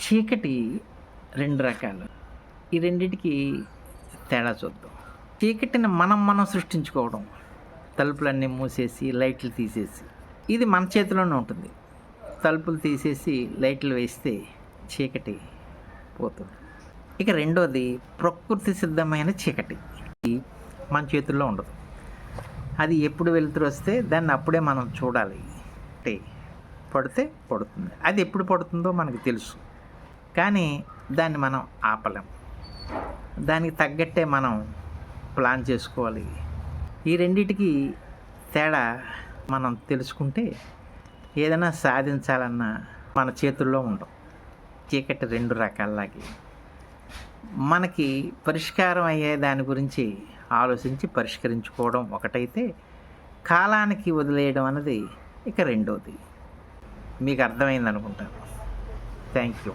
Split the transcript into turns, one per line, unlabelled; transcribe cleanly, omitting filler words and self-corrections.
చీకటి 2 రకాలు. ఈ రెండిటికి తేడా చూద్దాం. చీకటిని మనం సృష్టించుకోవడం. తలుపులన్నీ మూసేసి, లైట్లు తీసేసి. ఇది మన చేతిలోనే ఉంటుంది. తలుపులు తీసేసి, లైట్లు వేస్తే చీకటి పోతుంది. ఇక రెండోది ప్రకృతి సిద్ధమైన చీకటి. ఇది మన చేతుల్లో ఉండదు. అది ఎప్పుడు వెలుతురు వస్తే దాన్ని అప్పుడే మనం చూడాలి. అంటే పడితే పడుతుంది. అది ఎప్పుడు పడుతుందో మనకు తెలుసు. కానీ దాన్ని మనం ఆపలేం. దానికి తగ్గట్టే మనం ప్లాన్ చేసుకోవాలి. ఈ రెండిటికి తేడా మనం తెలుసుకుంటే ఏదైనా సాధించాలన్నా మన చేతుల్లో ఉండవు. చీకటి 2 రకాలలాగే మనకి పరిష్కారం అయ్యే దాని గురించి ఆలోచించి పరిష్కరించుకోవడం ఒకటైతే, కాలానికి వదిలేయడం అన్నది ఇక రెండోది. మీకు అర్థమైంది అనుకుంటాను. Thank you.